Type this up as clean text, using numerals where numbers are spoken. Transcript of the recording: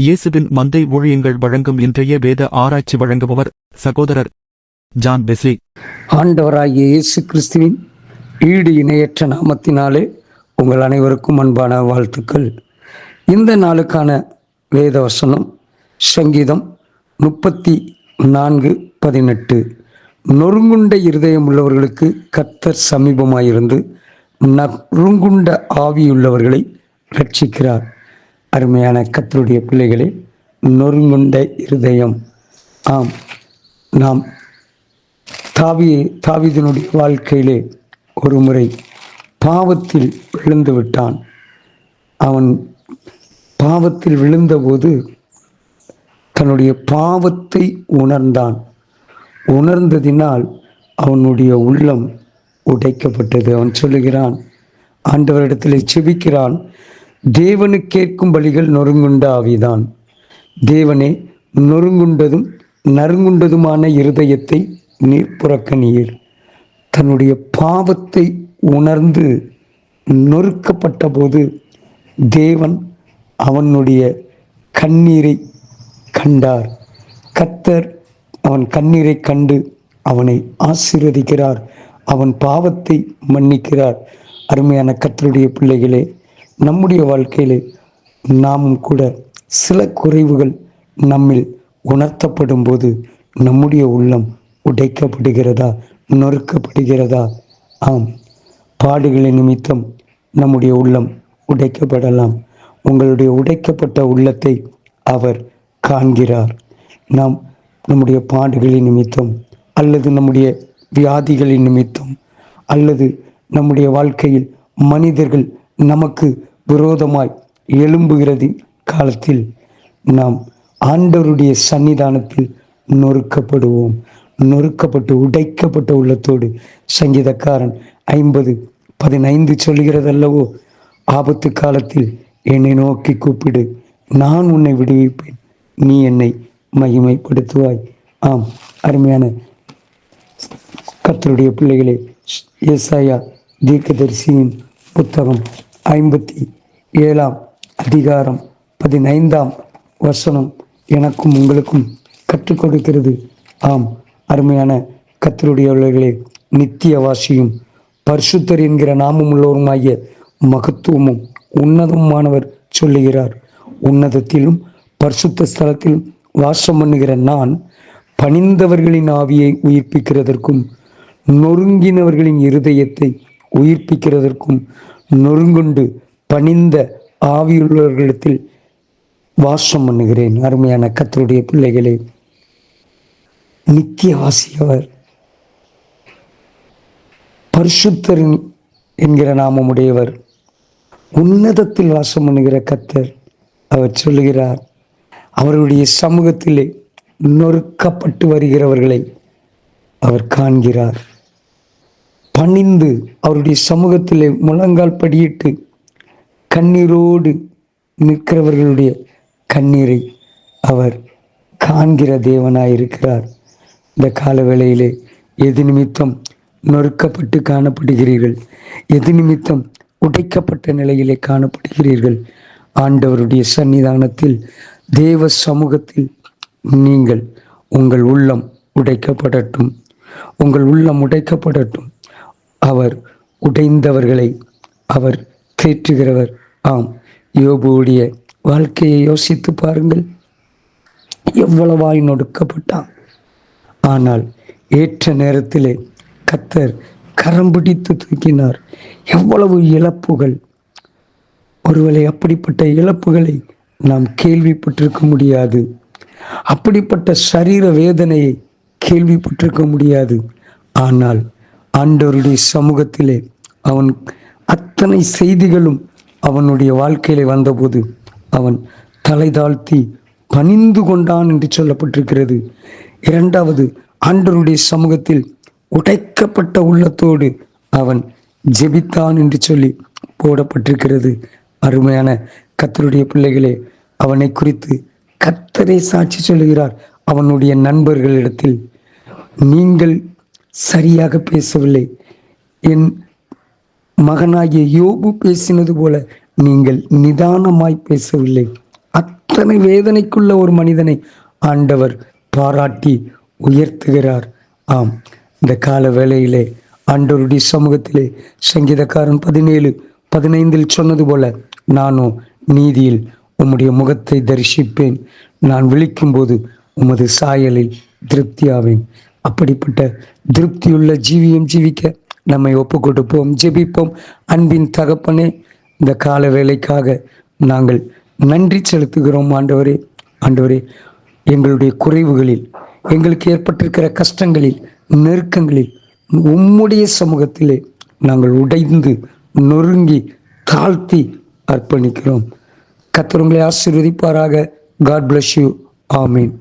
இயேசுவின் மந்தை ஊழியங்கள் வழங்கும் இன்றைய வேத ஆராய்ச்சி வழங்குபவர் சகோதரர் ஜான் பெஸ்லி. ஆண்டவராகிய இயேசு கிறிஸ்துவின் ஈடு இணையற்ற நாமத்தினாலே உங்கள் அனைவருக்கும் அன்பான வாழ்த்துக்கள். இந்த நாளுக்கான வேத வசனம் சங்கீதம் 34:18. நொறுங்குண்ட இருதயம் உள்ளவர்களுக்கு கர்த்தர் சமீபமாயிருந்து நறுங்குண்ட ஆவியுள்ளவர்களை ரட்சிக்கிறார். அருமையான கர்த்தருடைய பிள்ளைகளே, நொறுங்குண்ட இருதயம். ஆம், நாம் தாவீதினுடைய வாழ்க்கையிலே ஒரு முறை பாவத்தில் விழுந்து விட்டான். அவன் பாவத்தில் விழுந்தபோது தன்னுடைய பாவத்தை உணர்ந்தான். உணர்ந்ததினால் அவனுடைய உள்ளம் உடைக்கப்பட்டது. அவன் சொல்லுகிறான், ஆண்டவரிடத்தில் செபிக்கிறான், தேவனு கேட்கும் பலிகள் நொறுங்குண்ட ஆவிதான். தேவனே, நொறுங்குண்டதும் நறுங்குண்டதுமான இருதயத்தை நீர் புறக்கணியீர். தன்னுடைய பாவத்தை உணர்ந்து நொறுக்கப்பட்ட போது தேவன் அவனுடைய கண்ணீரை கண்டார். கர்த்தர் அவன் கண்ணீரை கண்டு அவனை ஆசீர்வதிக்கிறார். அவன் பாவத்தை மன்னிக்கிறார். அருமையான கர்த்தருடைய பிள்ளைகளே, நம்முடைய வாழ்க்கையிலே நாமும் கூட சில குறைவுகள் நம்மில் உணர்த்தப்படும் போது நம்முடைய உள்ளம் உடைக்கப்படுகிறதா, நொறுக்கப்படுகிறதா? ஆம், பாடுகளின் நிமித்தம் நம்முடைய உள்ளம் உடைக்கப்படலாம். உங்களுடைய உடைக்கப்பட்ட உள்ளத்தை அவர் காண்கிறார். நாம் நம்முடைய பாடுகளின் நிமித்தம் அல்லது நம்முடைய வியாதிகளின் நிமித்தம் அல்லது நம்முடைய வாழ்க்கையில் மனிதர்கள் நமக்கு விரோதமாய் எழும்புகிறது காலத்தில் நாம் ஆண்டவருடைய சன்னிதானத்தில் நொறுக்கப்படுவோம். நொறுக்கப்பட்டு உடைக்கப்பட்ட உள்ளத்தோடு சங்கீதக்காரன் 50:15 சொல்கிறதல்லவோ, ஆபத்து காலத்தில் என்னை நோக்கி கூப்பிடு, நான் உன்னை விடுவிப்பேன், நீ என்னை மகிமைப்படுத்துவாய். ஆம், அருமையான கர்த்தருடைய பிள்ளைகளே, ஏசாயா தீர்க்கதரிசியின் புத்தகம் 57:15 எனக்கும் உங்களுக்கும் கற்றுக் கொடுக்கிறது. ஆம், அருமையான கர்த்தருடையவர்களே, நித்தியவாசியும் பரிசுத்தர் என்கிற நாமம் உள்ளவருமாகிய மகத்துவமும் உன்னதமானவர் சொல்லுகிறார், உன்னதத்திலும் பரிசுத்த ஸ்தலத்திலும் வாசம் பண்ணுகிற நான் பணிந்தவர்களின் ஆவியை உயிர்ப்பிக்கிறதற்கும் நொறுங்கினவர்களின் இருதயத்தை உயிர்ப்பிக்கிறதற்கும் நொறுங்குண்டு பணிந்த ஆவியுள்ளவர்களிடத்தில் வாசம் பண்ணுகிறேன். அருமையான கர்த்தருடைய பிள்ளைகளே, நித்தியவாசியவர், பரிசுத்தர் என்கிற நாமமுடையவர், உன்னதத்தில் வாசம் பண்ணுகிற கர்த்தர் அவர் சொல்லுகிறார், அவருடைய சமூகத்திலே நொறுக்கப்பட்டு வருகிறவர்களை அவர் காண்கிறார். பணிந்து அவருடைய சமூகத்திலே முழங்கால் படியிட்டு கண்ணீரோடு நிற்கிறவர்களுடைய கண்ணீரை அவர் காண்கிற தேவனாயிருக்கிறார். இந்த கால வேளையிலே எது நிமித்தம் நொறுக்கப்பட்டு காணப்படுகிறீர்கள்? எது நிமித்தம் உடைக்கப்பட்ட நிலையிலே காணப்படுகிறீர்கள்? ஆண்டவருடைய சன்னிதானத்தில், தேவ சமூகத்தில் நீங்கள் உங்கள் உள்ளம் உடைக்கப்படட்டும். உங்கள் உள்ளம் உடைக்கப்படட்டும். அவர் உடைந்தவர்களை அவர் தேற்றுகிறவர். ஆம், யோபுடைய வாழ்க்கையை யோசித்து பாருங்கள். எவ்வளவாய் நொடுக்கப்பட்டான். ஆனால் ஏற்ற நேரத்திலே கர்த்தர் கரம் பிடித்து தூக்கினார். எவ்வளவு இழப்புகள்! ஒருவேளை அப்படிப்பட்ட இழப்புகளை நாம் கேள்விப்பட்டிருக்க முடியாது. அப்படிப்பட்ட சரீர வேதனையை கேள்விப்பட்டிருக்க முடியாது. ஆனால் ஆண்டவருடைய சமூகத்திலே அவன் அத்தனை செய்திகளும் அவனுடைய வாழ்க்கையிலே வந்தபோது அவன் தலை தாழ்த்தி பணிந்து கொண்டான் என்று சொல்லப்பட்டிருக்கிறது. இரண்டாவது, ஆண்டவருடைய சமூகத்தில் உடைக்கப்பட்ட உள்ளத்தோடு அவன் ஜெபித்தான் என்று சொல்லி போடப்பட்டிருக்கிறது. அருமையான கர்த்தருடைய பிள்ளைகளே, அவனை குறித்து கர்த்தரே சாட்சி சொல்லுகிறார். அவனுடைய நண்பர்களிடத்தில், நீங்கள் சரியாக பேசவில்லை, என் மகனாகிய யோபு பேசினது போல நீங்கள் நிதானமாய் பேசவில்லை. அத்தனை வேதனைக்குள்ள ஒரு மனிதனை ஆண்டவர் பாராட்டி உயர்த்துகிறார். ஆம், இந்த கால வேளையிலே ஆண்டவருடைய சமூகத்திலே சங்கீதக்காரன் 17:15 சொன்னது போல, நானோ நீதியில் உம்முடைய முகத்தை தரிசிப்பேன், நான் விழிக்கும்போது உமது சாயலில் திருப்தியாவேன். அப்படிப்பட்ட திருப்தியுள்ள ஜீவியம் ஜீவிக்க நம்மை ஒப்பு கொடுப்போம், ஜெபிப்போம். அன்பின் தகப்பனே, இந்த கால வேளைக்காக நாங்கள் நன்றி செலுத்துகிறோம். ஆண்டவரே, ஆண்டவரே, எங்களுடைய குறைவுகளில், எங்களுக்கு ஏற்பட்டிருக்கிற கஷ்டங்களில், நெருக்கங்களில் உம்முடைய சமூகத்திலே நாங்கள் உடைந்து நொறுங்கி தாழ்த்தி அர்ப்பணிக்கிறோம். கர்த்தர் உங்களை ஆசீர்வதிப்பாராக. God bless you. ஆமீன்.